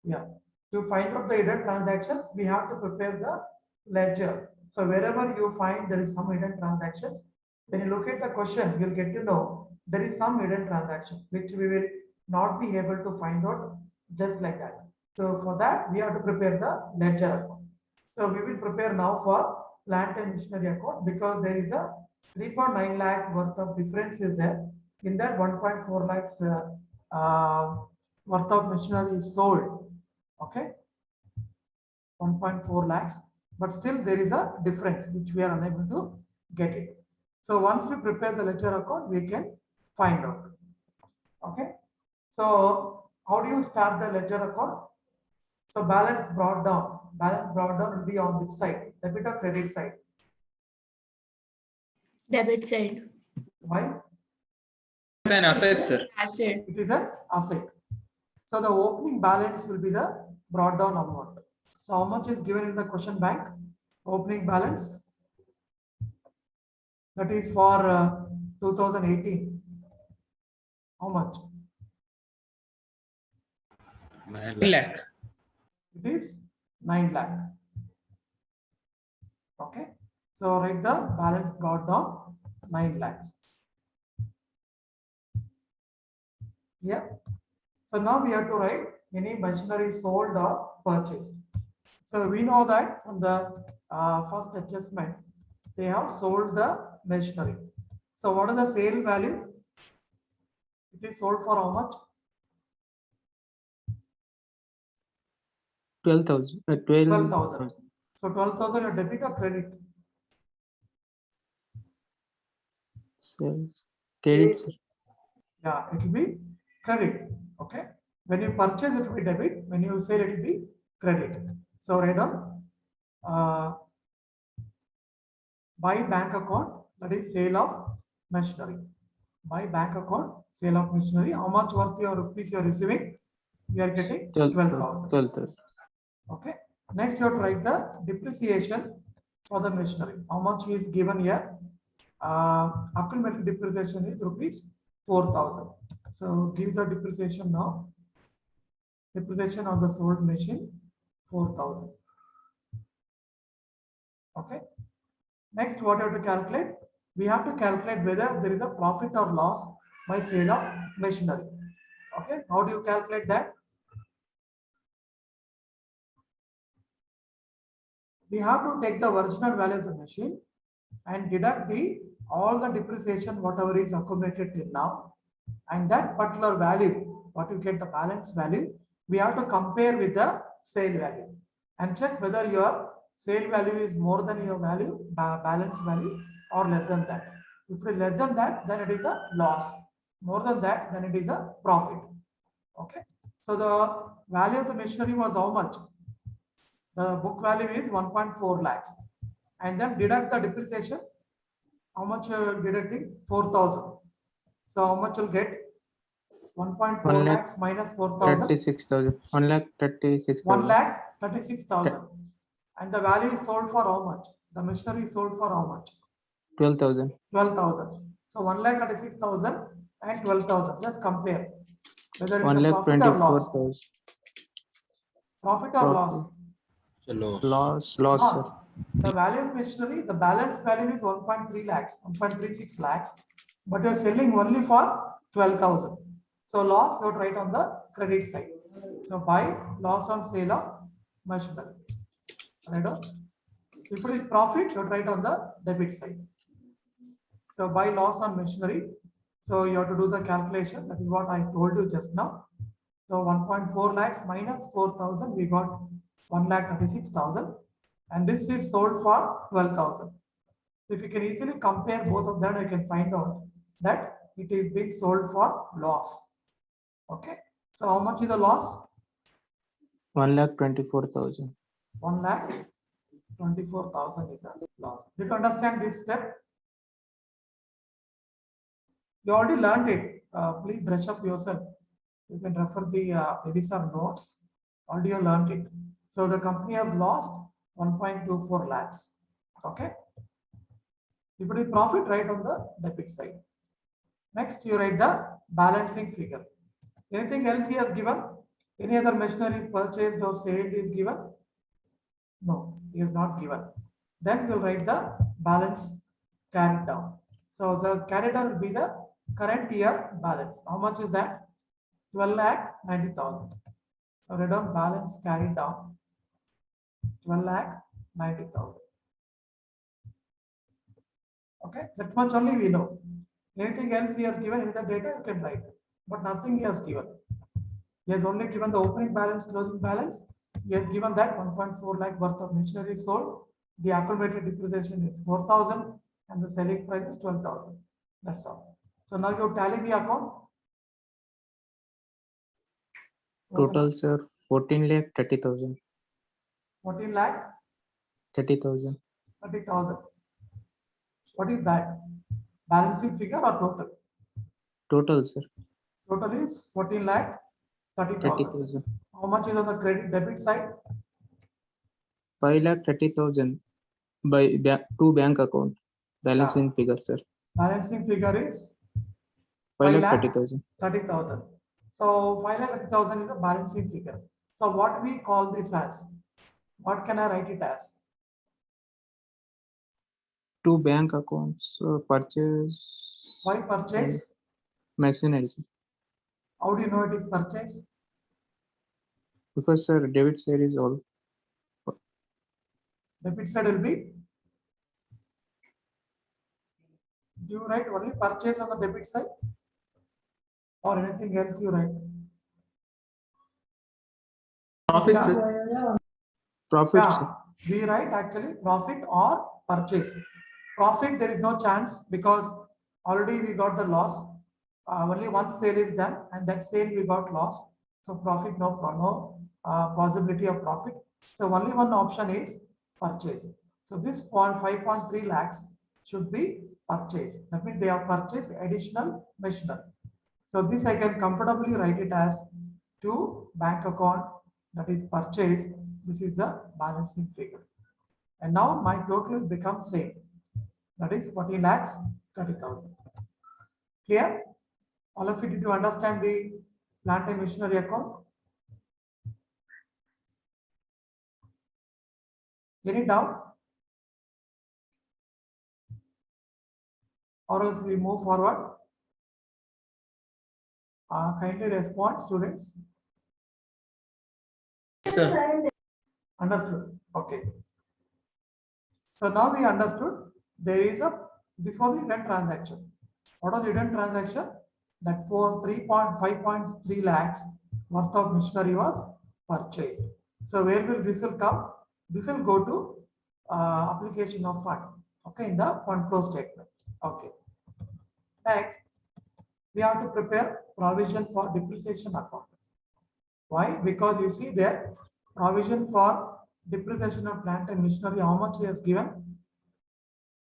Yeah. To find out the hidden transactions, we have to prepare the ledger. So wherever you find there is some hidden transactions, when you look at the question, you'll get to know there is some hidden transaction which we will not be able to find out just like that. So for that, we have to prepare the ledger account. So we will prepare now for plant and machinery account because there is a 3.9 lakh worth of difference is there. In that 1.4 lakhs worth of machinery is sold. Okay, 1.4 lakhs, but still there is a difference which we are unable to get it. So once we prepare the ledger account, we can find out. Okay, so how do you start the ledger account? So balance brought down. Balance brought down will be on which side? Debit or credit side? Debit side. Why? It's an asset, sir. Asset. It is an asset. So the opening balance will be the brought down amount. So how much is given in the question bank? Opening balance. That is for 2018. How much? 9 lakh. It is 9 lakh. Okay. So write the balance brought down 9 lakhs. Yeah. So now we have to write any machinery sold or purchased. So we know that from the first adjustment, they have sold the machinery. So what is the sale value? It is sold for how much? 12,000. 12,000. So 12,000 a debit or credit? Sales. Credit, sir. Yeah, it will be credit. Okay. When you purchase, it will be debit. When you sell, it will be credit. So write down buy bank account, that is sale of machinery. Buy bank account, sale of machinery. How much worth your rupees you are receiving? You are getting 12,000. 12,000. Okay. Next, you have to write the depreciation for the machinery. How much is given here? Accumulated depreciation is rupees 4,000. So give the depreciation now. Depreciation on the sold machine 4,000. Okay. Next, what you have to calculate? We have to calculate whether there is a profit or loss by sale of machinery. Okay. How do you calculate that? We have to take the original value of the machine and deduct the all the depreciation whatever is accumulated till now, and that particular value, what you get the balance value, we have to compare with the sale value and check whether your sale value is more than your value, balance value, or less than that. If it is less than that, then it is a loss. More than that, then it is a profit. Okay. So the value of the machinery was how much? The book value is 1.4 lakhs. And then deduct the depreciation. How much deducting? 4,000. So how much you'll get? 1.4 1 lakh lakhs minus 4,000. 36,000. 1 lakh 36,000. 1 lakh 36,000. And the value is sold for how much? The machinery is sold for how much? 12,000. 12,000. So 1 lakh 36,000 and 12,000. Just compare whether it's 1 a lakh profit or loss. 24,000. Profit or loss? Loss, Loss. sir. The value of machinery, the balance value is 1.3 lakhs, 1.36 lakhs, but you're selling only for 12,000. So loss you would write on the credit side. So buy loss on sale of machinery. Right? If it is profit, you would write on the debit side. So buy loss on machinery. So you have to do the calculation. That is what I told you just now. So 1.4 lakhs minus 4,000, we got 1 lakh 36,000. And this is sold for 12,000. If you can easily compare both of them, you can find out that it is being sold for loss. Okay. So how much is the loss? 1 lakh 24,000. 1 lakh 24,000 is the loss. Did you understand this step? You already learned it. Please brush up yourself. You can refer the maybe some notes. Already you learned it. So the company has lost 1.24 lakhs. Okay. If it is profit, write on the debit side. Next, you write the balancing figure. Anything else he has given? Any other machinery purchased or sold is given? No, he is not given. Then we'll write the balance carried down. So the carried down will be the current year balance. How much is that? 12 lakh 90,000. So write down balance carried down 12 lakh 90,000. Okay, that much only we know. Anything else he has given in the data, you can write, but nothing he has given. He has only given the opening balance, closing balance. He has given that 1.4 lakh worth of machinery sold. The accumulated depreciation is 4,000 and the selling price is 12,000. That's all. So now you tally the account. Total, sir, 14 lakh 30,000. 14 lakh 30,000. 30,000. What is that? Balancing figure or total? Total, sir, Total is 14 lakh 30,000. 30,000. How much is on the credit debit side? 5 lakh 30,000 by two bank account. Balancing figure, sir. Balancing figure is 5 lakh lakh 30,000. 30,000. So 5 lakh 30,000 is a balancing figure. So what we call this as? What can I write it as? Two bank accounts. Purchase. Why purchase? Machinery, sir. How do you know it is purchase? Because, sir, debit side is all. Debit side will be. Do you write only purchase on the debit side? Or anything else you write? Profit, Yeah. sir. Profit, Yeah, sir. we write actually profit or purchase. Profit, there is no chance because already we got the loss. Only one sale is done and that sale we got loss. So profit, no possibility of profit. So only one option is purchase. So this 5.3 lakhs should be purchased. That means they have purchased additional machinery. So this I can comfortably write it as to bank account, that is purchase. This is the balancing figure. And now my total becomes same. That is 40 lakhs 30,000. Clear? All of you, did you understand the plant and machinery account? Any doubt? Or else we move forward. Kindly respond, students. Sir. Understood. Okay. So now we understood this was hidden transaction. What was hidden transaction? That for 5.3 lakhs worth of machinery was purchased. So where will this will come? This will go to application of fund. Okay, in the fund flow statement. Okay. Next, we have to prepare provision for depreciation account. Why? Because you see there, provision for depreciation of plant and machinery, how much he has given?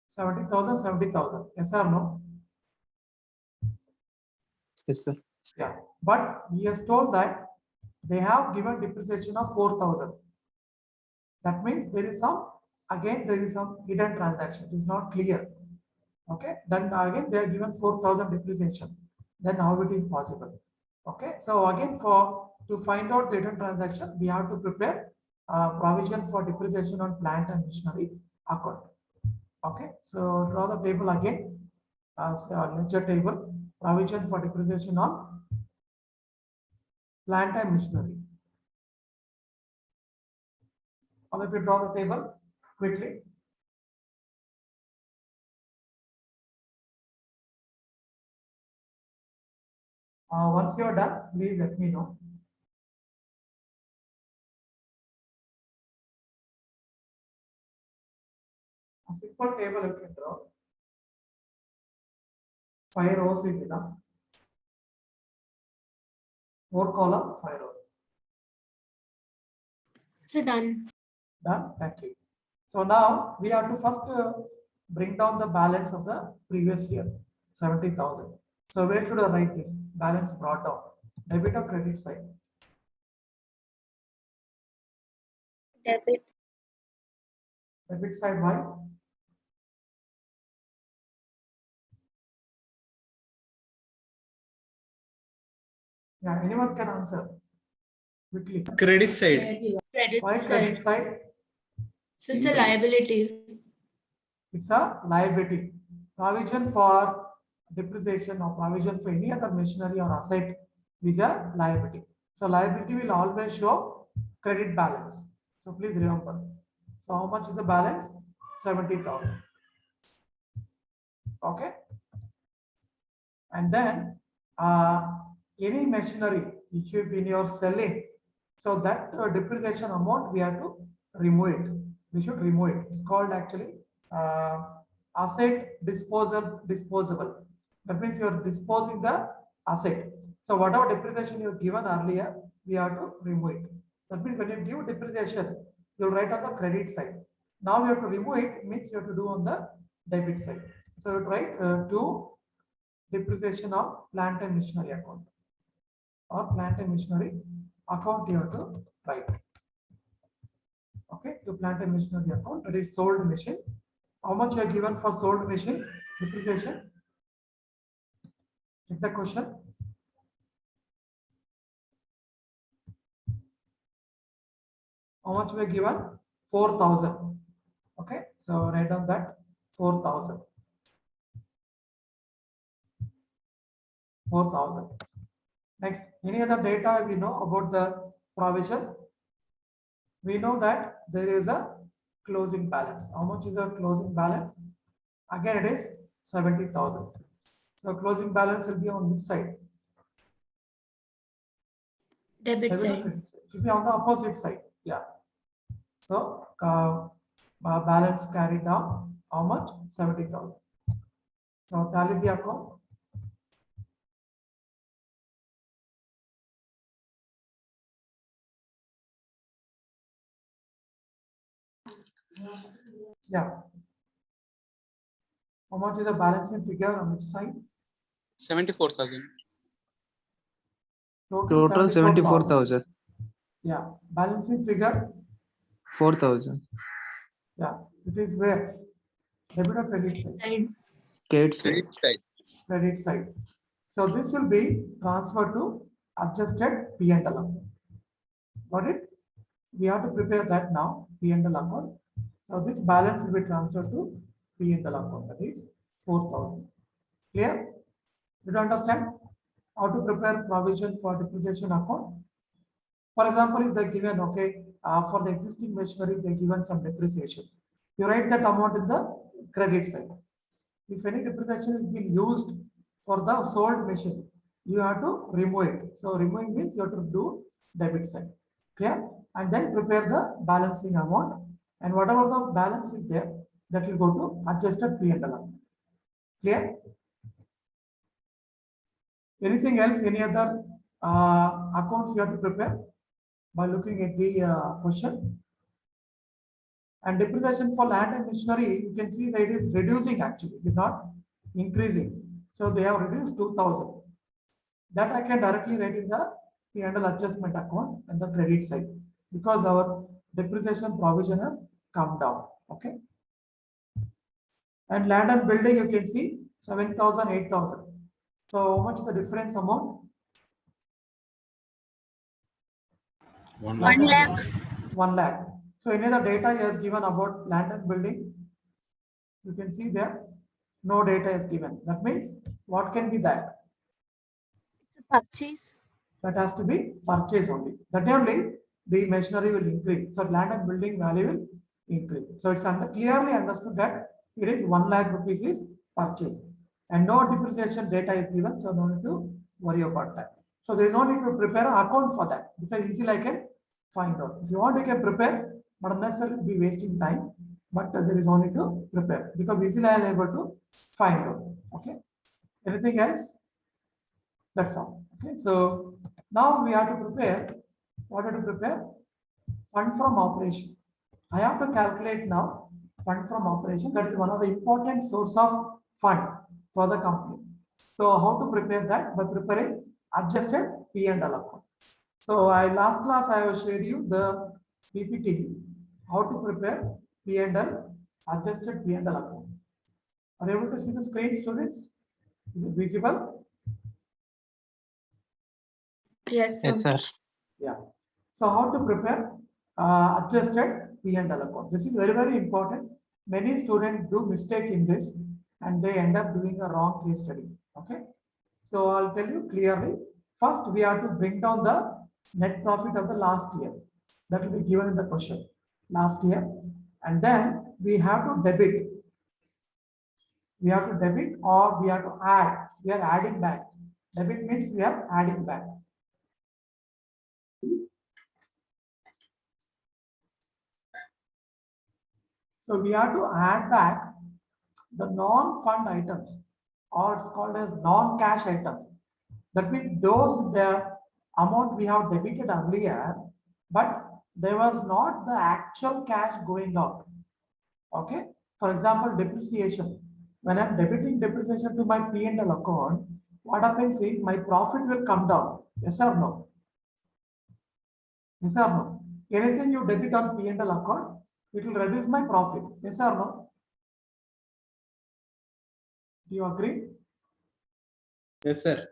70,000, 70,000. Yes or no? Yes, sir. Yeah. But he has told that they have given depreciation of 4,000. That means there is some hidden transaction. It is not clear. Okay. Then again, they are given 4,000 depreciation. Then how it is possible? Okay. So again, to find out the hidden transaction, we have to prepare provision for depreciation on plant and machinery account. Okay. So draw the table again. Ledger table, provision for depreciation on plant and machinery. All of you draw the table quickly. Once you are done, please let me know. A simple table you can draw. 5 rows is enough. 4 column, 5 rows. So done. Done. Thank you. So now we have to first bring down the balance of the previous year, 70,000. So where should I write this? Balance brought down. Debit or credit side? Debit. Debit side, why? Yeah, anyone can answer. quickly. Credit side. Credit Why credit side. side? So it's a liability. It's a liability. Provision for depreciation or provision for any other machinery or asset is a liability. So liability will always show credit balance. So please remember. So how much is the balance? 70,000. Okay. And then any machinery which you when you are selling, so that depreciation amount we have to remove it. We should remove it. It's called actually asset disposable. That means you are disposing the asset. So whatever depreciation you have given earlier, we have to remove it. That means when you give depreciation, you write on the credit side. Now you have to remove it, means you have to do on the debit side. So you write to depreciation of plant and machinery account or plant and machinery account you have to write. Okay, to plant and machinery account, that is sold machine. How much you are given for sold machine depreciation? Check the question. How much we are given? 4,000. Okay, so write down that 4,000. 4,000. Next, any other data we know about the provision? We know that there is a closing balance. How much is the closing balance? Again, it is 70,000. So closing balance will be on which side? Debit Debit or side. credit side? It should be on the opposite side. Yeah. So balance carried down. How much? 70,000. So tally the account. Yeah. How much is the balancing figure on which side? 74,000. Total 74,000. Yeah. Balancing figure. 4,000. Yeah. It is where? Debit or credit side? Side. Credit side. Credit side. Credit side. So this will be transferred to adjusted P&L account. Got it? We have to prepare that now, P&L account. So this balance will be transferred to P&L account, that is 4,000. Clear? Did you understand how to prepare provision for depreciation account? For example, if they given, okay, for the existing machinery, they given some depreciation. You write that amount in the credit side. If any depreciation is being used for the sold machine, you have to remove it. So removing means you have to do debit side. Clear? And then prepare the balancing amount. And whatever the balance is there, that will go to adjusted P&L account. Clear? Anything else? Any other accounts you have to prepare by looking at the question? And depreciation for land and machinery, you can see that it is reducing actually, it is not increasing. So they have reduced 2,000. That I can directly write in the P&L adjustment account and the credit side because our depreciation provision has come down. Okay. And land and building, you can see 7,000, 8,000. So how much is the difference amount? 1 1 lakh. 1 lakh. So any other data he has given about land and building? You can see there, no data is given. That means what can be that? It's a purchase. That has to be purchase only. That only the machinery will increase. So land and building value will increase. So it's clearly understood that it is 1 lakh rupees is purchase. And no depreciation data is given, so no need to worry about that. So there is no need to prepare an account for that because easily I can find out. If you want, you can prepare, but unnecessarily be wasting time. But there is no need to prepare because easily I am able to find out. Okay. Anything else? That's all. Okay. So now we have to prepare. What have to prepare? Fund from operation. I have to calculate now fund from operation. That is one of the important source of fund for the company. So how to prepare that? By preparing adjusted P&L account. So last class I have showed you the PPT, how to prepare P&L, adjusted P&L account. Are you able to see the screen, students? Is it visible? Yes, sir. Yes, sir. Yeah. So how to prepare adjusted P&L account? This is very, very important. Many students do mistake in this and they end up doing a wrong case study. Okay. So I'll tell you clearly. First, we have to bring down the net profit of the last year. That will be given in the question last year. And then we have to debit. We have to debit or we have to add. We are adding back. Debit means we are adding back. So we have to add back the non-fund items, or it's called as non-cash items. That means those the amount we have debited earlier, but there was not the actual cash going out. Okay. For example, depreciation. When I'm debiting depreciation to my P&L account, what happens is my profit will come down. Yes or no? Yes or no? Anything you debit on P&L account, it will reduce my profit. Yes or no? Do you agree? Yes, sir.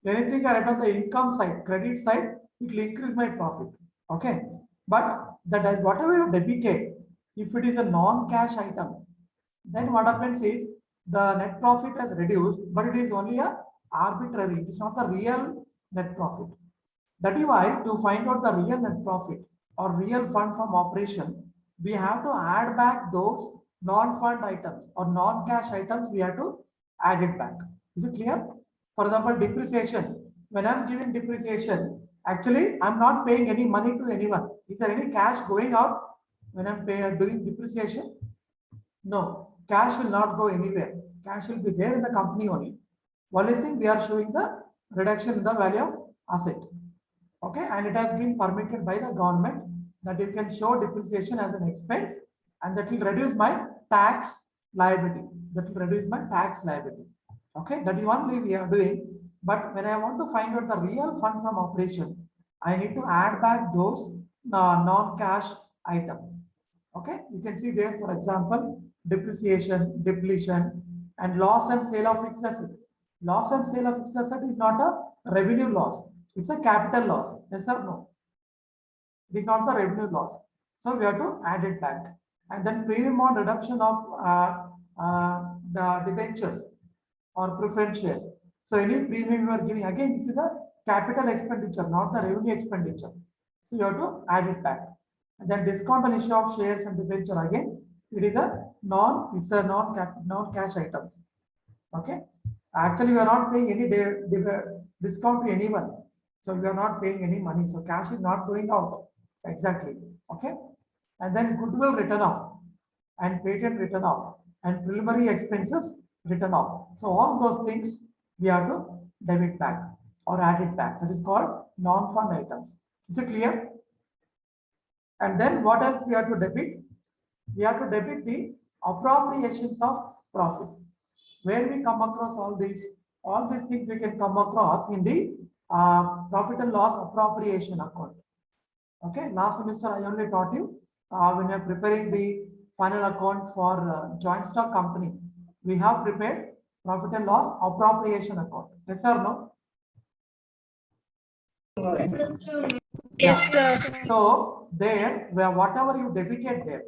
Anything I write on the income side, credit side, it will increase my profit. Okay. But that whatever you debited, if it is a non-cash item, then what happens is the net profit has reduced, but it is only a arbitrary. It is not the real net profit. That is why to find out the real net profit or real fund from operation, we have to add back those non-fund items or non-cash items. We have to add it back. Is it clear? For example, depreciation. When I'm giving depreciation, actually I'm not paying any money to anyone. Is there any cash going out when I'm doing depreciation? No, cash will not go anywhere. Cash will be there in the company only. Only thing we are showing the reduction in the value of asset. Okay, and it has been permitted by the government that you can show depreciation as an expense, and that will reduce my tax liability. That will reduce my tax liability. Okay, that is only we are doing. But when I want to find out the real fund from operation, I need to add back those non-cash items. Okay, you can see there, for example, depreciation, depletion, and loss and sale of fixed asset. Loss and sale of fixed asset is not a revenue loss. It's a capital loss. Yes or no? It is not the revenue loss. So we have to add it back. And then premium on reduction of the debentures or preference shares. So any premium you are giving, again, this is the capital expenditure, not the revenue expenditure. So you have to add it back. And then discount on issue of shares and debenture, again, it is a non-cash items. Okay. Actually, we are not paying any discount to anyone. So we are not paying any money. So cash is not going out. Exactly. Okay. And then goodwill written off and patent written off and preliminary expenses written off. So all those things we have to debit back or add it back. That is called non-fund items. Is it clear? And then what else we have to debit? We have to debit the appropriations of profit. Where we come across all these things we can come across in the profit and loss appropriation account. Okay, last semester I only taught you when you are preparing the final accounts for joint stock company. We have prepared profit and loss appropriation account. Yes or no? Yes, sir. So there, where whatever you debited there,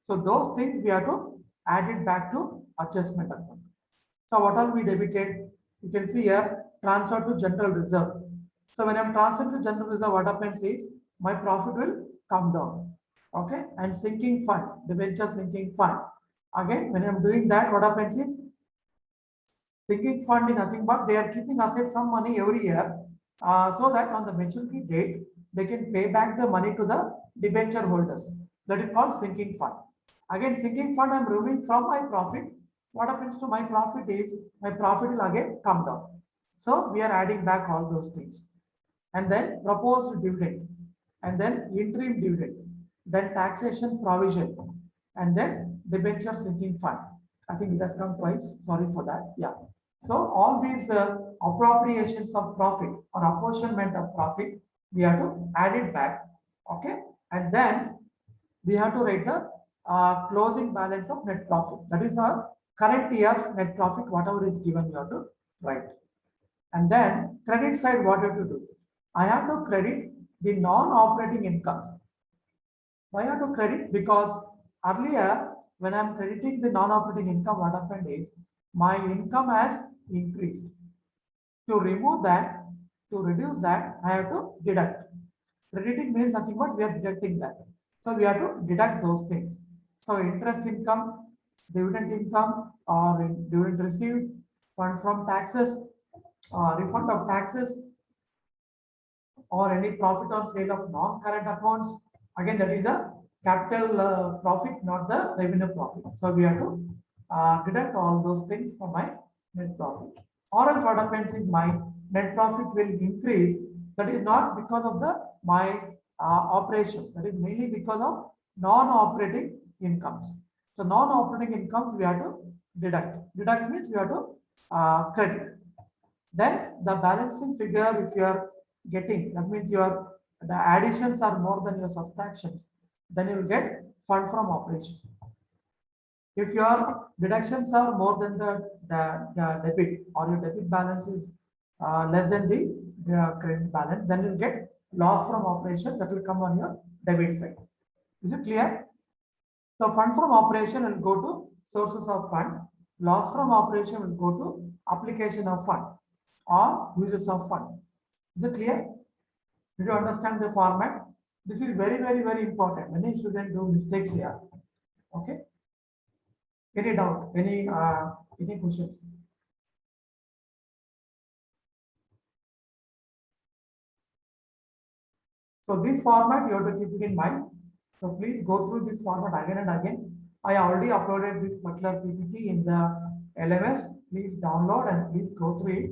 so those things we have to add it back to adjustment account. So what are we debited? You can see here transfer to general reserve. So when I'm transferring to general reserve, what happens is my profit will come down. Okay, and sinking fund, the venture sinking fund. Again, when I'm doing that, what happens is sinking fund is nothing but they are keeping aside some money every year, so that on the maturity date they can pay back the money to the debenture holders. That is called sinking fund. Again, sinking fund I'm removing from my profit. What happens to my profit is my profit will again come down. So we are adding back all those things. And then proposed dividend, and then interim dividend, then taxation provision, and then debenture sinking fund. I think it has come twice. Sorry for that. Yeah. So all these appropriations of profit or apportionment of profit, we have to add it back. Okay. And then we have to write the closing balance of net profit. That is our current year's net profit, whatever is given, you have to write. And then credit side, what you have to do? I have to credit the non-operating incomes. Why I have to credit? Because earlier, when I'm crediting the non-operating income, what happened is my income has increased. To remove that, to reduce that, I have to deduct. Crediting means nothing but we are deducting that. So we have to deduct those things. So interest income, dividend income, or dividend received, fund from taxes, refund of taxes, or any profit on sale of non-current accounts. Again, that is the capital profit, not the revenue profit. So we have to deduct all those things from my net profit. Or else what happens is my net profit will increase. That is not because of the my operation. That is mainly because of non-operating incomes. So non-operating incomes we have to deduct. Deduct means we have to credit. Then the balancing figure, if you are getting, that means your the additions are more than your subtractions, then you will get fund from operation. If your deductions are more than the debit, or your debit balance is less than the credit balance, then you get loss from operation that will come on your debit side. Is it clear? So fund from operation will go to sources of fund. Loss from operation will go to application of fund or uses of fund. Is it clear? Did you understand the format? This is very, very, very important. Many students do mistakes here. Okay. Any doubt? Any questions? So this format you have to keep it in mind. So please go through this format again and again. I already uploaded this particular PPT in the LMS. Please download and please go through it.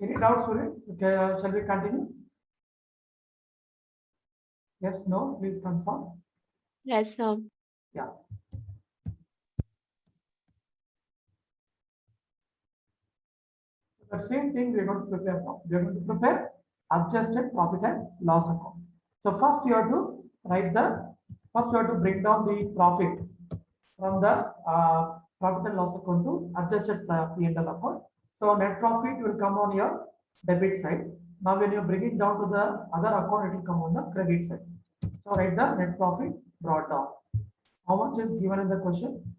Any doubts, students? Okay, shall we continue? Yes, no, please confirm. Yes, sir. Yeah. The same thing we are going to prepare now. We are going to prepare adjusted profit and loss account. So first you have to bring down the profit from the profit and loss account to adjusted P&L account. So net profit will come on your debit side. Now when you bring it down to the other account, it will come on the credit side. So write the net profit brought down. How much is given in the question?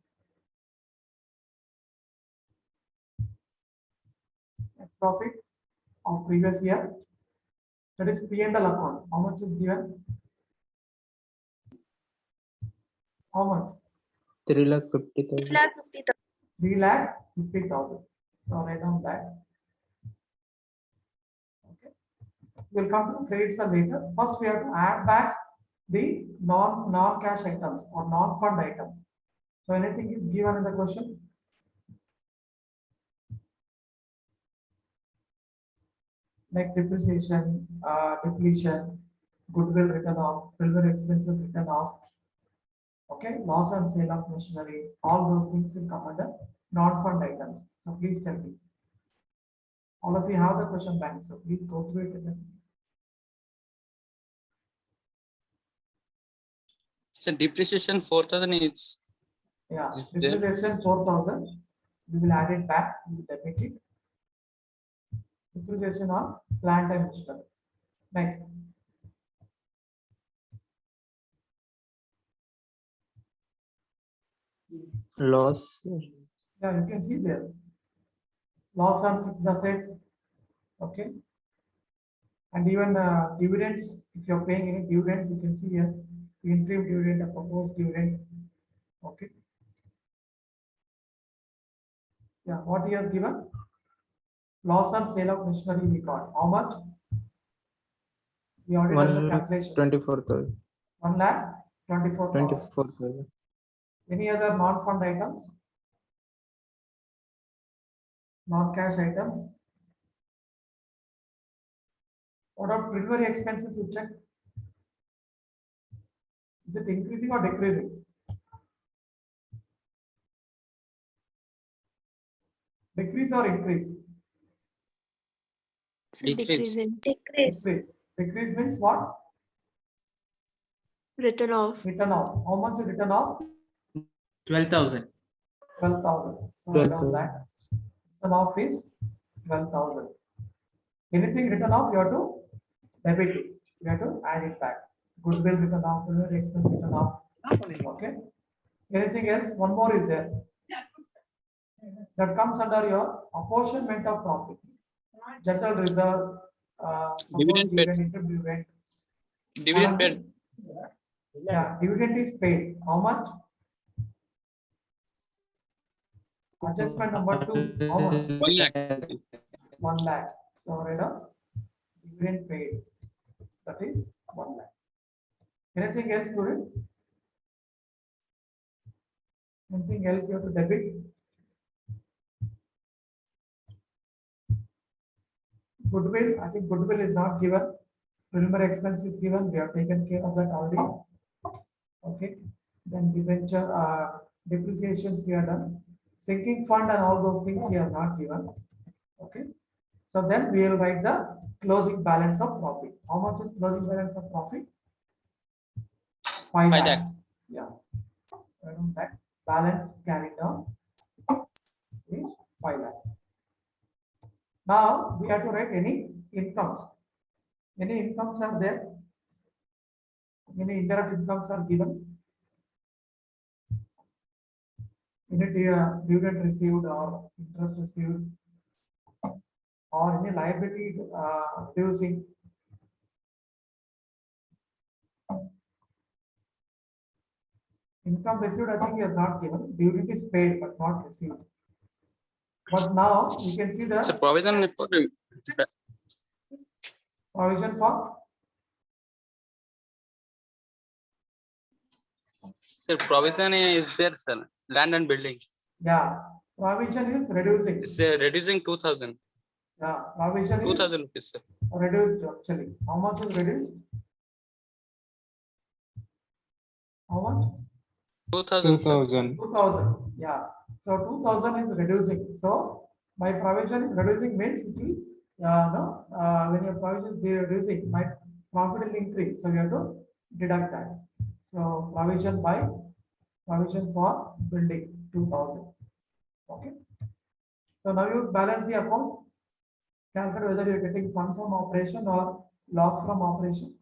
Net profit of previous year. That is P&L account. How much is given? How much? 3,50,000. 3,50,000. So write down that. Okay. We'll come to credits later. First, we have to add back the non-cash items or non-fund items. So anything is given in the question? Like depreciation, depletion, goodwill written off, silver expenses written off. Okay, loss on sale of machinery, all those things will come under non-fund items. So please tell me. All of you have the question bank, so please go through it again. So depreciation 4,000 is Yeah, Is there? depreciation 4,000. We will add it back, we will debit it. Depreciation on plant and machinery. Next. Loss. Yeah, you can see there. Loss on fixed assets. Okay. And even dividends, if you're paying any dividends, you can see here the interim dividend, a proposed dividend. Okay. Yeah, what he has given? Loss on sale of machinery we got. How much? We already done the calculation. 1,24,000. 1,24,000. 24,000. Any other non-fund items? Non-cash items? What are delivery expenses you check? Is it increasing or decreasing? Decrease or increase? Decrease. Decrease. Decrease means what? Written off. Written off. How much is written off? 12,000. 12,000. So write down 12,000. that. Written off is 12,000. Anything written off, you have to debit it. You have to add it back. Goodwill written off, preliminary expense written off. Okay. Anything else? One more is there. That comes under your apportionment of profit. General reserve, Dividend paid. dividend. Dividend paid. Yeah, dividend is paid. How much? Adjustment number 2. How much? 1 lakh. 1 lakh. So, right now, dividend paid. That is 1 lakh. Anything else, student? Anything else you have to debit? Goodwill, I think goodwill is not given. Preliminary expense is given. We have taken care of that already. Okay. Then debenture, depreciations we are done. Sinking fund and all those things we are not given. Okay. So then we will write the closing balance of profit. How much is closing balance of profit? 5 5 lakhs. lakhs. Yeah. That balance carried down is 5 lakhs. Now we have to write any incomes. Any incomes are there? Any indirect incomes are given? Any dividend received or interest received or any liability reducing? Income received, I think he has not given. Dividend is paid but not received. But now we can see the So provision for provision for sir, provision is there, sir. Land and building. provision is reducing. It's reducing 2,000. Provision is 2,000 rupees, sir. reduced actually. How much is reduced? How much? 2,000. 2000. 2000. Yeah. So 2000 is reducing. So my provision is reducing means it will, when your provision is reducing, my profit will increase. So you have to deduct that. So provision for building 2000. Okay. So now you balance the account. Calculate whether you are getting fund from operation or loss from operation.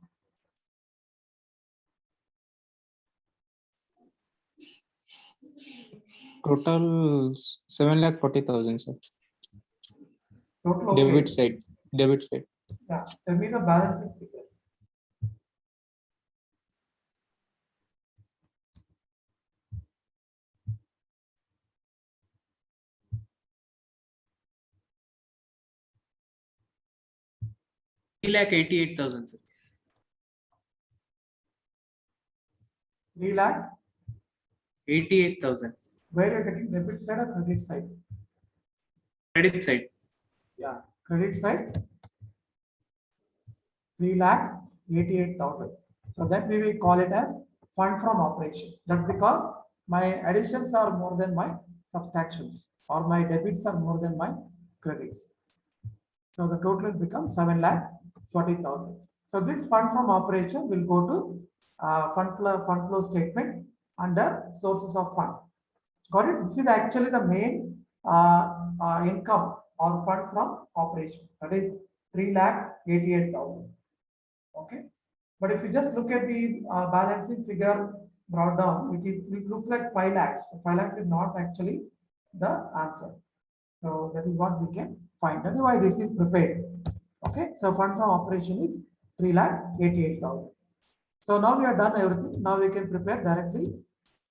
Total 7,40,000, sir. Total okay. Debit side. Debit side. Yeah. Tell me the balancing figure. Lakh 88,000, sir. 3 lakh. 88,000. Where you are getting debit side or credit side? Credit side. Yeah, credit side 3,88,000. So that we will call it as fund from operation. That's because my additions are more than my subtractions, or my debits are more than my credits. So the total becomes 7,40,000. So this fund from operation will go to fund flow statement under sources of fund. Got it? This is actually the main income or fund from operation. That is 3,88,000. Okay. But if you just look at the balancing figure brought down, it looks like 5 lakhs. So 5 lakhs is not actually the answer. So that is what we can find. That is why this is prepared. Okay. So fund from operation is 3,88,000. So now we are done everything. Now we can prepare directly.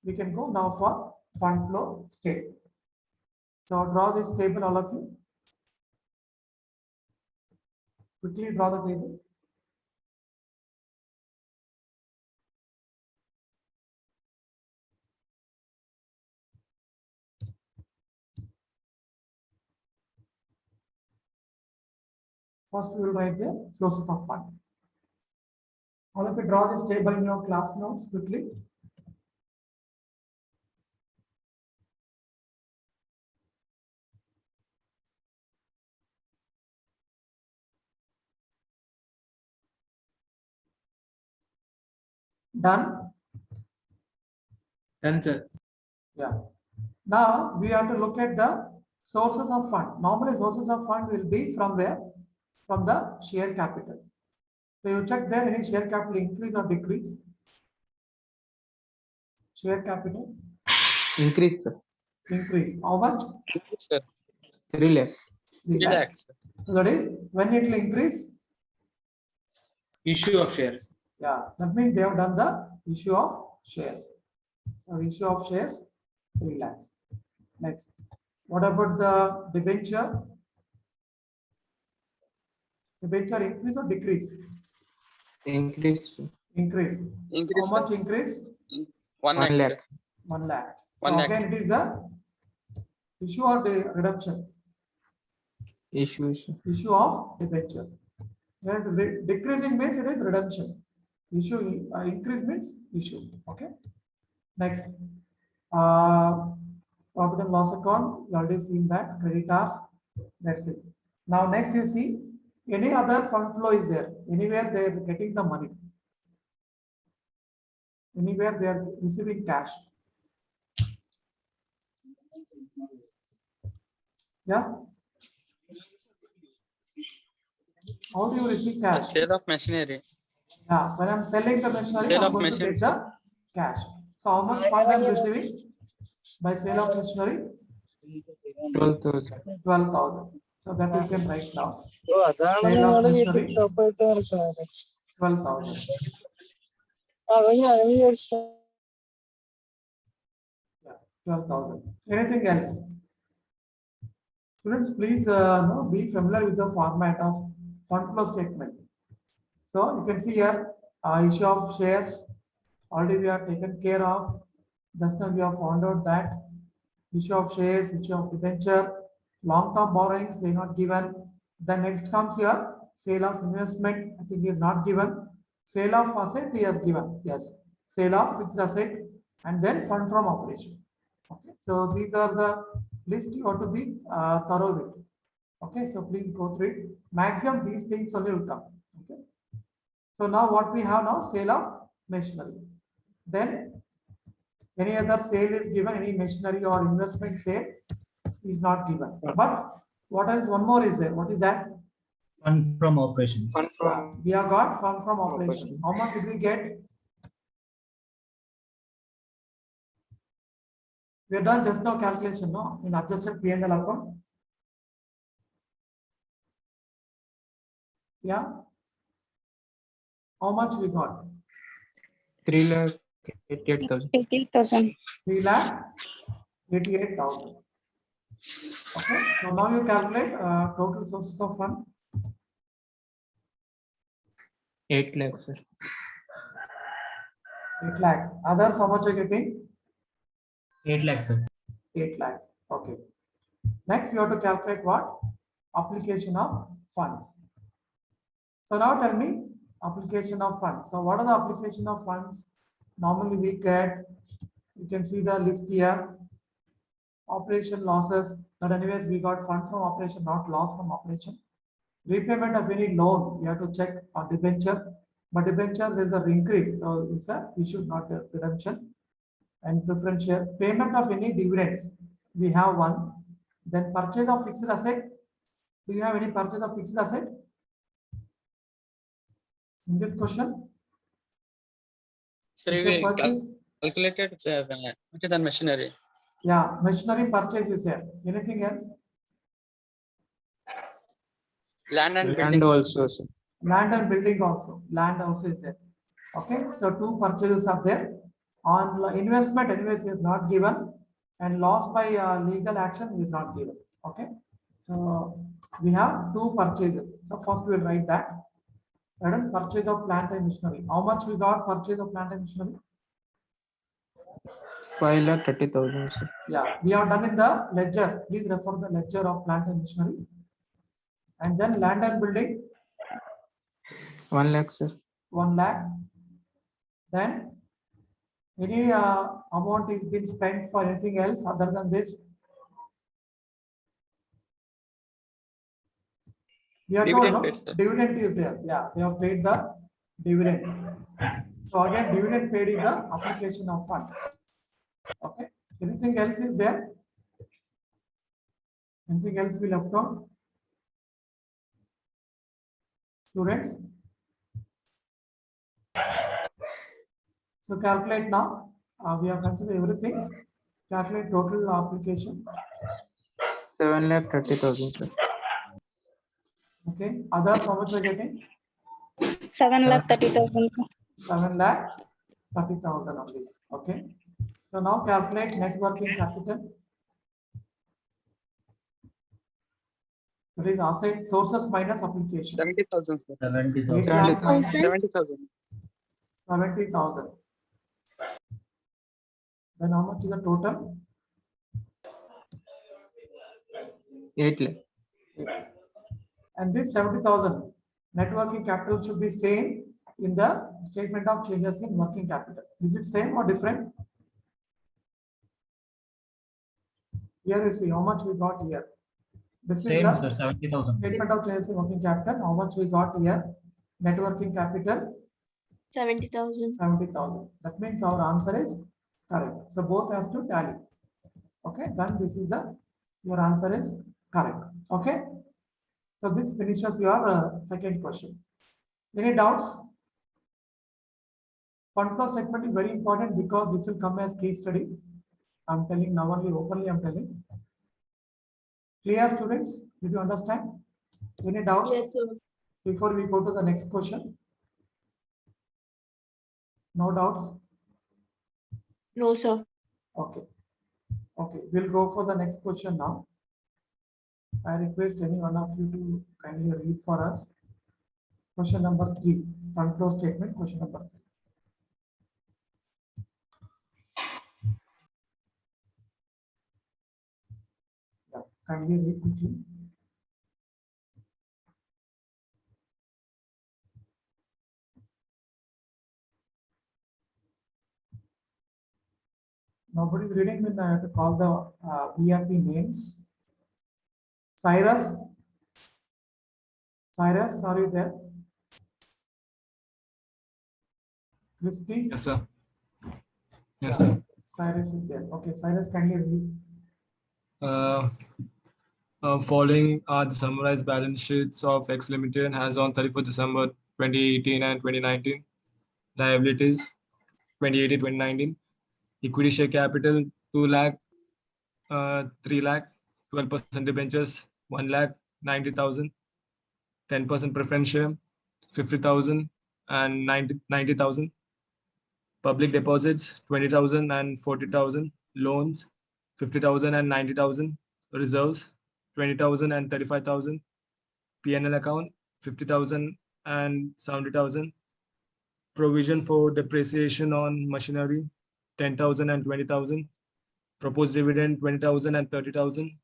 We can go now for fund flow statement. So draw this table, all of you. Quickly draw the table. First, we will write the sources of fund. All of you draw this table in your class notes quickly. Done? Done, sir. Yeah. Now we have to look at the sources of fund. Normally sources of fund will be from where? from the share capital. So you check there any share capital increase or decrease? Share capital Increase, sir. increase. How much? Sir, 3 lakhs. 3 3 lakhs. lakhs. So that is when it will increase. Issue of shares. Yeah, that means they have done the issue of shares. So issue of shares 3 lakhs. Next, what about the debenture? Debenture increase or decrease? Increase, sir. Increase. Increase, How sir. much increase? 1 1 lakh. lakh. Sir. 1 lakh. 1 So lakh. again, it is a issue or the redemption? Issue, sir. Issue of debentures. And decreasing means it is redemption. Issue increase means issue. Okay. Next, profit and loss account. You already seen that creditors. That's it. Now next you see any other fund flow is there. Anywhere they are getting the money. Anywhere they are receiving cash. Yeah. How do you receive The cash? sale of machinery. Yeah, when I'm selling the machinery, Sale I'm of going to get machines. the cash. So how much fund I'm receiving by sale of machinery? 12,000. 12,000. So that you can write down. Sale of machinery 12,000. Yeah, 12,000. Anything else? Students, please be familiar with the format of fund flow statement. So you can see here issue of shares already we are taken care of. Just now we have found out that issue of shares, issue of debenture, long-term borrowings they are not given. Then next comes here sale of investment. I think he is not given. Sale of asset he has given. Yes, sale of fixed asset and then fund from operation. Okay, so these are the list you have to be thorough with. Okay, so please go through it. Maximum these things only will come. Okay. So now what we have now sale of machinery. Then any other sale is given, any machinery or investment sale is not given. But what else? One more is there. What is that? Fund from operations. Fund from We have got fund from operation. operation. How much did we get? We have done just now calculation, no? In adjusted P&L account. Yeah. How much we got? 3,88,000. 80,000. 3,88,000. Okay. So now you calculate total sources of fund. 8 lakhs, sir. 8 lakhs. Others, how much are you getting? 8 lakhs, sir. 8 lakhs. Okay. Next, you have to calculate what? Application of funds. So now tell me application of funds. So what are the application of funds? Normally we get, you can see the list here. Operation losses, but anyways we got fund from operation, not loss from operation. Repayment of any loan, you have to check on debenture, but debenture there is an increase, so it's a issue, not a redemption. And preference share, payment of any dividends, we have one. Then purchase of fixed asset. Do you have any purchase of fixed asset in this question? Sir, If we they purchase, calculated the machinery. yeah, machinery purchase is there. Anything else? Land and Land buildings. also, sir. Land and building also. Land also is there. Okay, so 2 purchases are there. On investment, anyways, is not given, and loss by legal action is not given. Okay, so we have 2 purchases. So first we will write that. Madam, purchase of plant and machinery. How much we got purchase of plant and machinery? 5,30,000, sir. Yeah, we have done in the ledger. Please refer the ledger of plant and machinery. And then land and building, 1 lakh, sir. 1 lakh. Then any amount is being spent for anything else other than this? We are told, Dividend no? paid, sir. Dividend is there. Yeah, they have paid the dividends. So again, dividend paid is the application of fund. Okay. Anything else is there? Anything else we left out? Students. So calculate now. We have considered everything. Calculate total application. 7,30,000, sir. Okay. Others, how much we're getting? 7,30,000. 7,30,000 only. Okay. So now calculate net working capital. That is asset sources minus application. 70,000, sir. 70,000. 8 lakh minus 70,000. 70,000. Then how much is the total? 8 lakh. And this 70,000 net working capital should be same in the statement of changes in working capital. Is it same or different? Here you see how much we got here. This Same, is sir, the 70,000. statement of changes in working capital. How much we got here? Net working capital 70,000. 70,000. That means our answer is correct. So both has to tally. Okay, then this is your answer is correct. Okay. So this finishes your second question. Any doubts? Fund flow statement is very important because this will come as case study. I'm telling now only openly I'm telling. Clear, students? Did you understand? Any doubt? Yes, sir. Before we go to the next question? No doubts? No, sir. Okay. Okay, we'll go for the next question now. I request any one of you to kindly read for us. Question number 3, fund flow statement, question number 3. Yeah, kindly read quickly. Nobody's reading, then I have to call the VIP names. Cyrus? Cyrus, are you there? Christy? Yes, sir. Yes, sir. Cyrus is there. Okay, Cyrus, kindly read. Following are the summarized balance sheets of X Limited has on 31st December 2018 and 2019. Liabilities 2018, 2019. Equity share capital 2 lakh, 3 lakh, 12% debentures 1 lakh 90,000, 10% preference share 50,000 and 90,000. Public deposits 20,000 and 40,000. Loans 50,000 and 90,000. Reserves 20,000 and 35,000. P&L account 50,000 and 70,000. Provision for depreciation on machinery 10,000 and 20,000. Proposed dividend 20,000 and 30,000.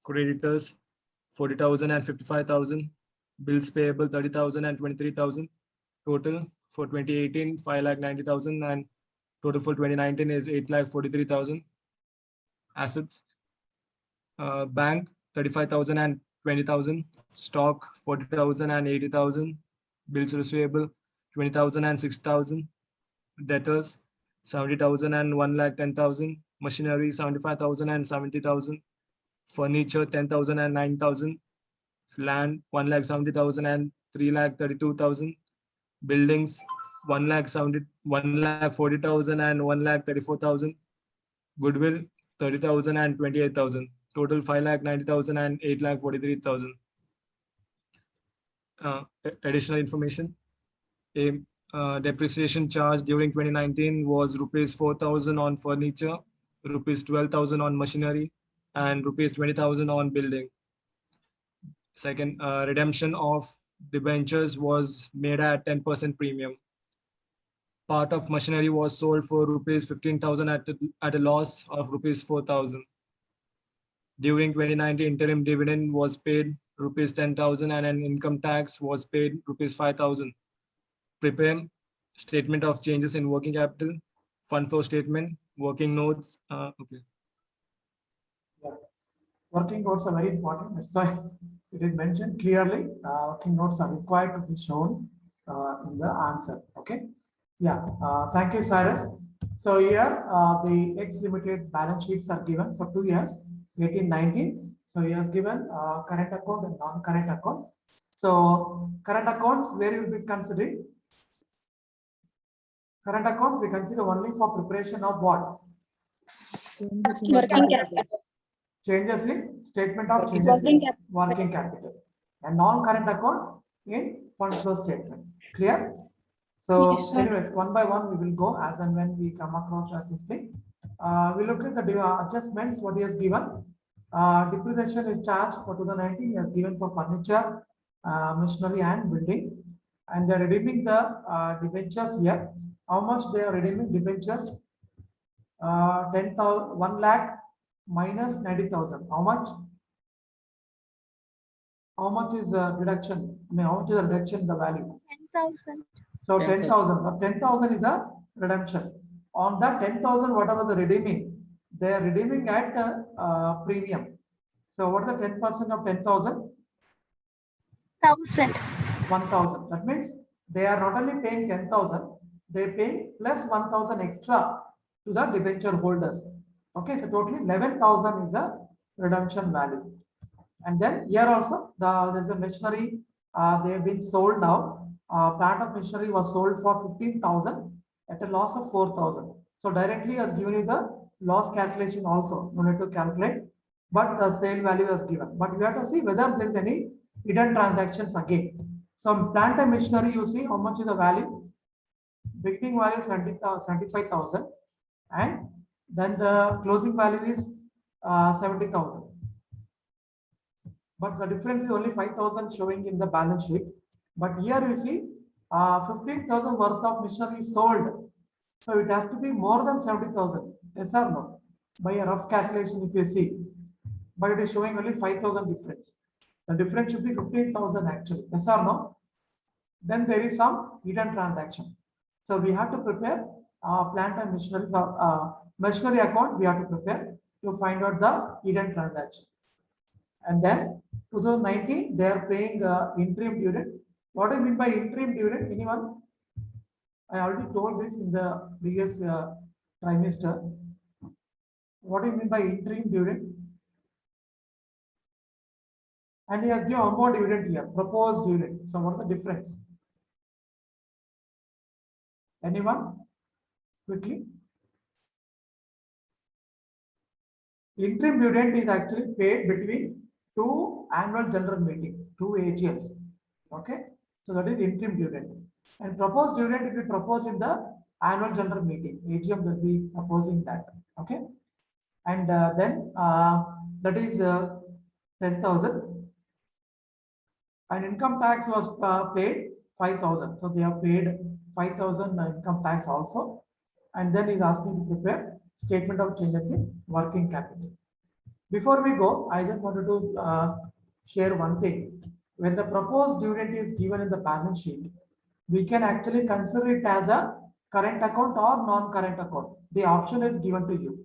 Creditors 40,000 and 55,000. Bills payable 30,000 and 23,000. Total for 2018 5,90,000 and total for 2019 is 8,43,000. Assets bank 35,000 and 20,000. Stock 40,000 and 80,000. Bills receivable 20,000 and 6,000. Debtors 70,000 and 1,10,000. Machinery 75,000 and 70,000. Furniture 10,000 and 9,000. Land 1,70,000 and 3,32,000. Buildings 1,40,000 and 1,34,000. Goodwill 30,000 and 28,000. Total 5,90,000 and 8,43,000. Additional information. A depreciation charge during 2019 was rupees 4,000 on furniture, rupees 12,000 on machinery, and rupees 20,000 on building. Second, redemption of debentures was made at 10% premium. Part of machinery was sold for rupees 15,000 at a loss of rupees 4,000. During 2019, interim dividend was paid rupees 10,000 and an income tax was paid rupees 5,000. Prepare statement of changes in working capital, fund flow statement, working notes. Okay. Yeah. Working notes are very important. That's why it is mentioned clearly. Working notes are required to be shown in the answer. Okay. Yeah. Thank you, Cyrus. So here the X Limited balance sheets are given for 2 years, 18, 19. So he has given current account and non-current account. So current accounts, where you will be considering? Current accounts we consider only for preparation of what? Working capital. Changes in statement of changes Working in capital. working capital. And non-current account in fund flow statement. Clear? So Yes, sir. anyways, one by one we will go as and when we come across this thing. We look at the adjustments, what he has given. Depreciation is charged for 2019, he has given for furniture, machinery and building. And they're redeeming the debentures here. How much they are redeeming debentures? 10,000, 1 lakh minus 90,000. How much? How much is the reduction? I mean, how much is the reduction in the value? 10,000. So 10,000. 10,000. 10,000 is a redemption. On that 10,000, whatever the redeeming, they are redeeming at premium. So what is the 10% of 10,000? 1,000. 1,000. That means they are not only paying 10,000, they pay plus 1,000 extra to the debenture holders. Okay, so totally 11,000 is the redemption value. And then here also there's a machinery, they have been sold now. Plant of machinery was sold for 15,000 at a loss of 4,000. So directly has given you the loss calculation also. No need to calculate, but the sale value is given. But we have to see whether there is any hidden transactions again. So plant and machinery, you see how much is the value? Beginning value is 75,000, and then the closing value is 70,000. But the difference is only 5,000 showing in the balance sheet. But here you see 15,000 worth of machinery sold. So it has to be more than 70,000. Yes or no? By a rough calculation, if you see. But it is showing only 5,000 difference. The difference should be 15,000 actually. Yes or no? Then there is some hidden transaction. So we have to prepare plant and machinery, machinery account we have to prepare to find out the hidden transaction. And then 2019, they are paying interim dividend. What do you mean by interim dividend? Anyone? I already told this in the previous trimester. What do you mean by interim dividend? And he has given one more dividend here, proposed dividend. So what is the difference? Anyone? Quickly. Interim dividend is actually paid between two annual general meeting, two AGMs. Okay, so that is interim dividend. And proposed dividend will be proposed in the annual general meeting. AGM will be proposing that. Okay, and then that is 10,000. And income tax was paid 5,000. So they have paid 5,000 income tax also. And then he's asking to prepare statement of changes in working capital. Before we go, I just wanted to share one thing. When the proposed dividend is given in the balance sheet, we can actually consider it as a current account or non-current account. The option is given to you.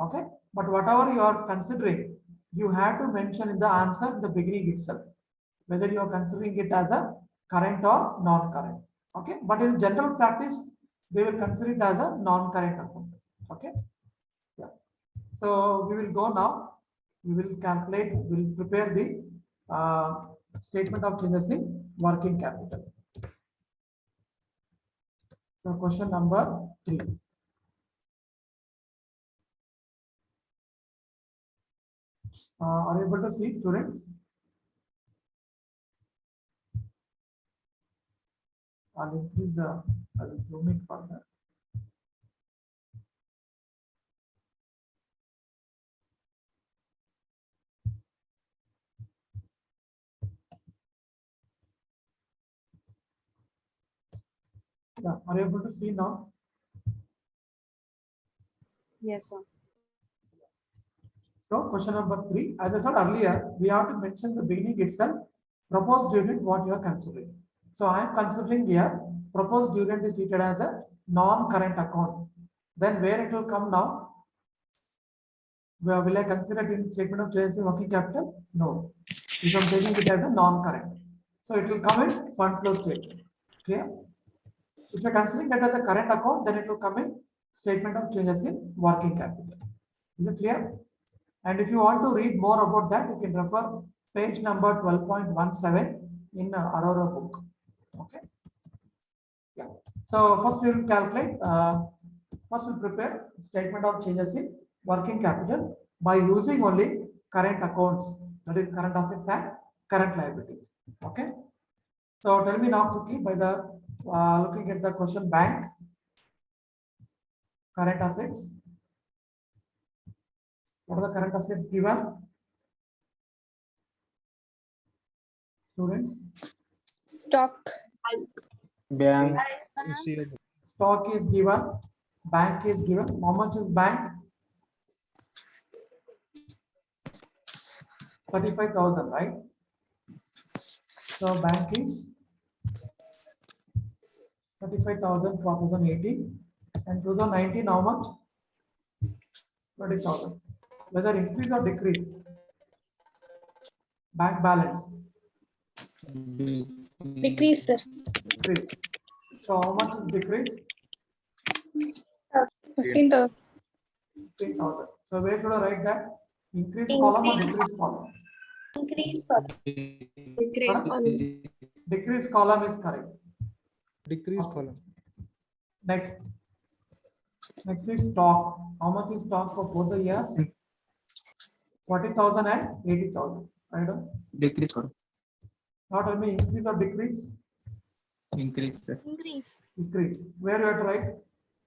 Okay, but whatever you are considering, you have to mention in the answer in the beginning itself, whether you are considering it as a current or non-current. Okay, but in general practice, they will consider it as a non-current account. Okay, yeah. So we will go now. We will calculate. We will prepare the statement of changes in working capital. So question number 3. Are you able to see, students? I'll increase the, I will zoom it further. Yeah, are you able to see now? Yes, sir. So question number 3, as I said earlier, we have to mention the beginning itself, proposed dividend, what you are considering. So I am considering here, proposed dividend is treated as a non-current account. Then where it will come now? Where will I consider it in statement of changes in working capital? No. If I am taking it as a non-current. So it will come in fund flow statement. Clear? If you are considering that as a current account, then it will come in statement of changes in working capital. Is it clear? And if you want to read more about that, you can refer page number 12.17 in Aurora book. Okay. Yeah. So first we will calculate. First we'll prepare statement of changes in working capital by using only current accounts, that is current assets and current liabilities. Okay. So tell me now quickly by the looking at the question bank, current assets. What are the current assets given? Students, Stock. Bank. stock is given, bank is given. How much is bank? 35,000, right? So bank is 35,000 for 2018 and 2019 how much? 20,000. Whether increase or decrease? Bank balance Decrease, sir. decrease. So how much is decrease? 15,000. 15,000. So where should I write that? Increase column or decrease column? Increase column. Decrease column. Decrease column is correct. Decrease Okay. column. Next. Next is stock. How much is stock for both the years? 40,000 and 80,000. Right? Decrease or Now tell me increase or decrease? increase, sir. Increase. Decrease. Where you have to write?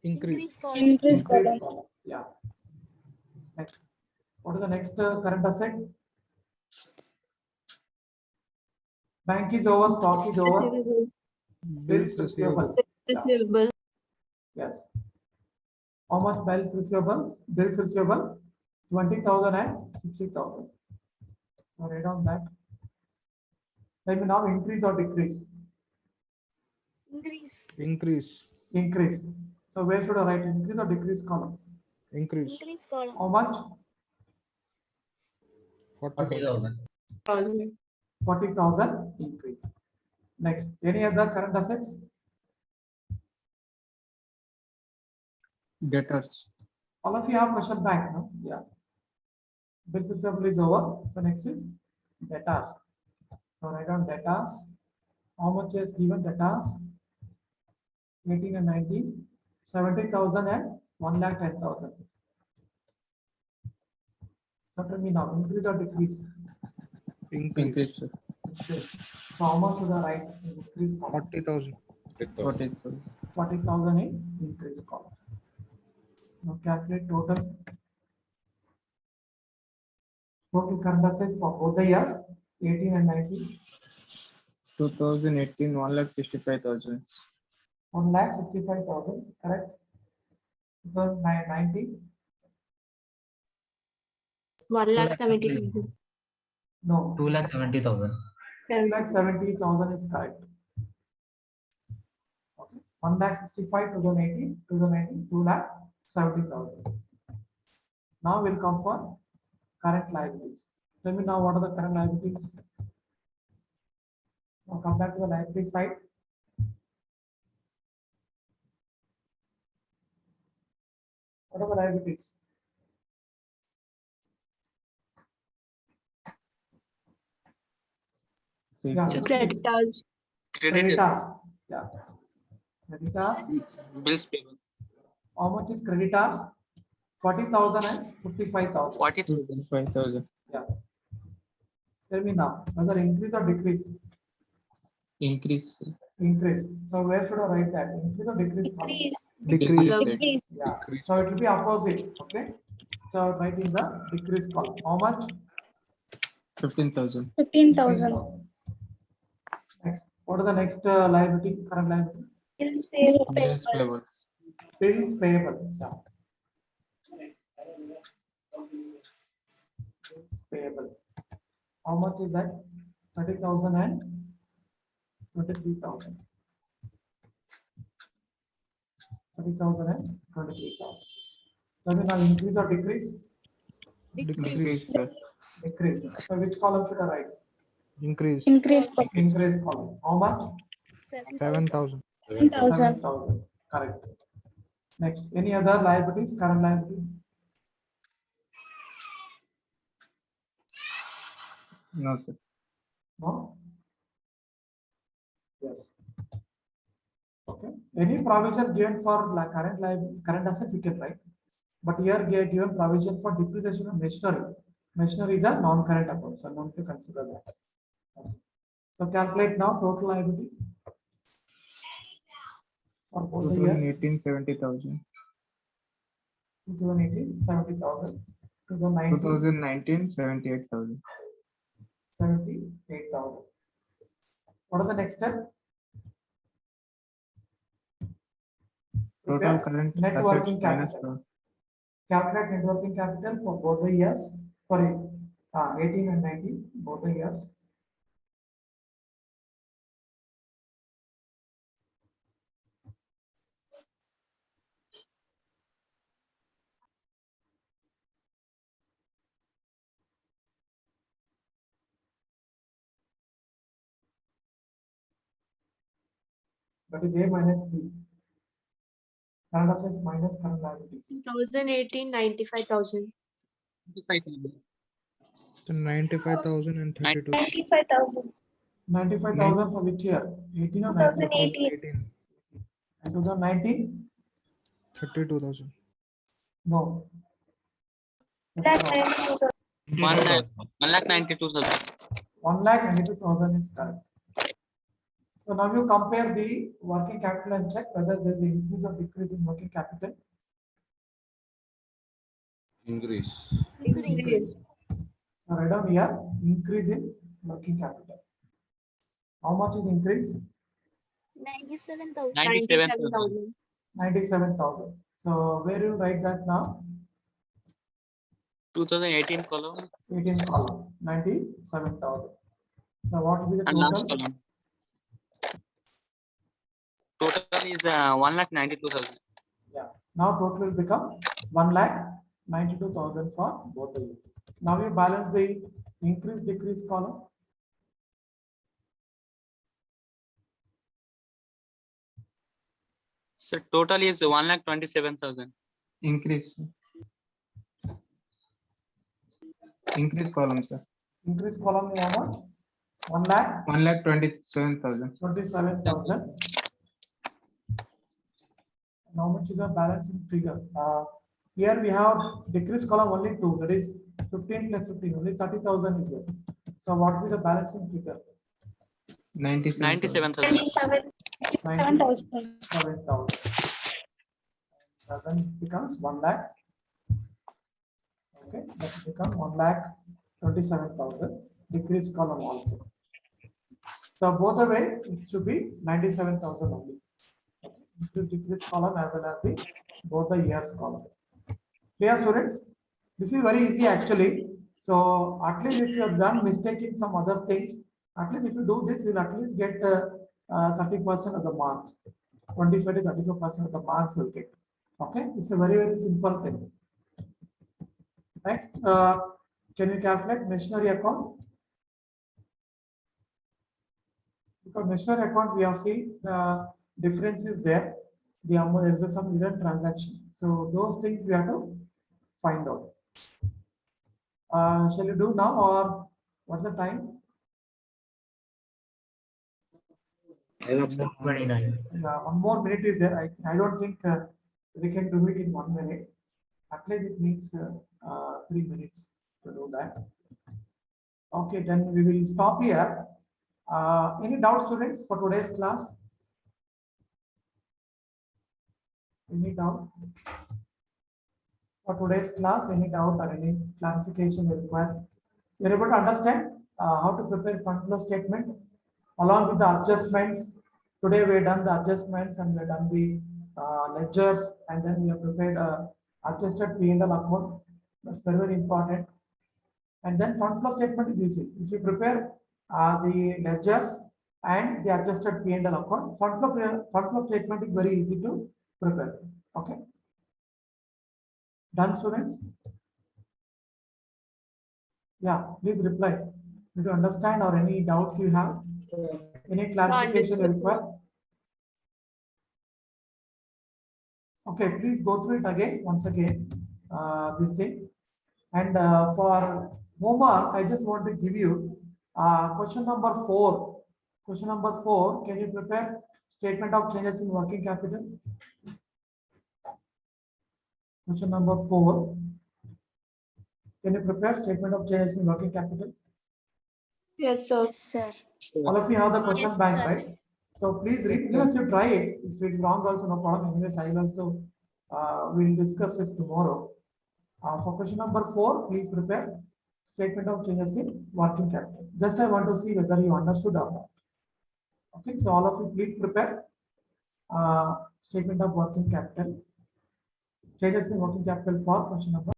Increase. Increase Increase column. column. Yeah. Next. What is the next current asset? Bank is over, stock is over. Receivable. Bills receivables. Yeah. Receivable. Yes. How much bills receivables? Bills receivable 20,000 and 60,000. So write down that. Let me now increase or decrease? Increase. Increase. Increase. So where should I write increase or decrease column? Increase. Increase column. How much? 40,000. 40,000. 40,000 increase. Next, any other current assets? Debtors. All of you have question bank, no? Yeah. Bills receivable is over. So next is debtors. So write down debtors. How much is given debtors? 18 and 19, 70,000 and 1,10,000. So tell me now, increase or decrease? Increase, sir. Increase. So how much should I write in increase column? 40,000. 40,000. 40,000 in increase column. Now calculate total current assets for both the years 18 and 19. 2018, 1,65,000. 1,65,000, correct? 2019, 1,70,000. no, 2,70,000. 2,70,000 is correct. Okay. 1,65,000, 2018, 2019, 2,70,000. Now we'll come for current liabilities. Tell me now what are the current liabilities? Now come back to the liability side. What are the liabilities? Yeah. Creditors. Creditors. Creditors. Yeah. Creditors. Bills payable. How much is creditors? 40,000 and 55,000. 40,000. 5,000. Yeah. Tell me now, whether increase or decrease? Increase, sir. Increase. So where should I write that? Increase or decrease? column? Decrease. Decrease. Decrease. Yeah. So it will be opposite. Okay. So write in the decrease column. How much? 15,000. 15,000. Next. What are the next liability? Current liability? Bills payable. Bills payables. Bills payable. Yeah. Bills payable. How much is that? 30,000 and 23,000. 30,000 and 23,000. Does it now increase or decrease? Decrease, sir. Decrease. So which column should I write? Increase. Increase column. Increase column. How much? 7,000. 7,000. 7,000. Correct. Next, any other liabilities? Current liabilities? No, sir. No. Yes. Okay. Any provision given for like current assets you can write. But here given provision for depreciation of machinery. Machinery is a non-current account, so not to consider that. Okay. So calculate now total liability for both the years. 2018, 70,000. 2018, 70,000. 2019, 2019, 78,000. 78,000. What is the next step? Total Prepare current net assets working minus capital. Calculate net working capital for both the years, for 18 and 19, both the years. That is A minus B. Current assets minus current liabilities. 2018, 95,000. 95,000 and 32. 95,000. 95,000 for which year? 18 or 19? 2018. 2018. And 2019? 32,000. No. That's 92,000. 1,92,000. 1,92,000 is correct. So now you compare the working capital and check whether there is increase or decrease in working capital. Increase. Increase. So write down here, increase in working capital. How much is increase? 97,000. 97,000. 97,000. So where you write that now? 2018 column 18 column, 97,000. So what will be the and last total? column. Total is 1,92,000. Yeah. Now total will become 1,92,000 for both the years. Now you balance the increase decrease column. So total is 1,27,000. Increase. Increase column, sir. Increase column is how much? 1,27,000. 1,27,000. How much is the balancing figure? Here we have decrease column only 2, that is 15 plus 15, only 30,000 is there. So what will be the balancing figure? 97,000. 97,000. 97,000. Then it becomes 1 lakh. Okay, that becomes 1,27,000. Decrease column also. So both the way it should be 97,000 only. Okay. Increase decrease column as well as the both the years column. Clear, students? This is very easy actually. So at least if you have done mistake in some other things, at least if you do this, you'll at least get 30% of the marks. 25 to 35% of the marks you'll get. Okay, it's a very simple thing. Next, can you calculate machinery account? Because machinery account we have seen the difference is there. The amount there is some hidden transaction. So those things we have to find out. Shall you do now or what's the time? 29. One more minute is there. I don't think we can do it in 1 minute. At least it needs 3 minutes to do that. Okay, then we will stop here. Any doubts, students, for today's class? Any doubt? For today's class, any doubt or any clarification you require? You're able to understand how to prepare fund flow statement along with the adjustments. Today we have done the adjustments and we have done the ledgers, and then we have prepared adjusted P&L account. That's very important. And then fund flow statement is easy. If you prepare the ledgers and the adjusted P&L account, fund flow statement is very easy to prepare. Okay. Done, students? Yeah, please reply. Did you understand or any doubts you have? Any clarification you require? Okay, please go through it again, once again, this thing. And for homework, I just want to give you question number 4. Question number 4, can you prepare statement of changes in working capital? Question number 4, can you prepare statement of changes in working capital? Yes, sir. Yes, sir. All of you have the question Yes, bank, sir. right? So please read, yes, you try it. If it's wrong also, no problem. Anyways, I will also, we'll discuss this tomorrow. For question number 4, please prepare statement of changes in working capital. Just I want to see whether you understood or not. Okay, so all of you please prepare statement of working capital, changes in working capital for question number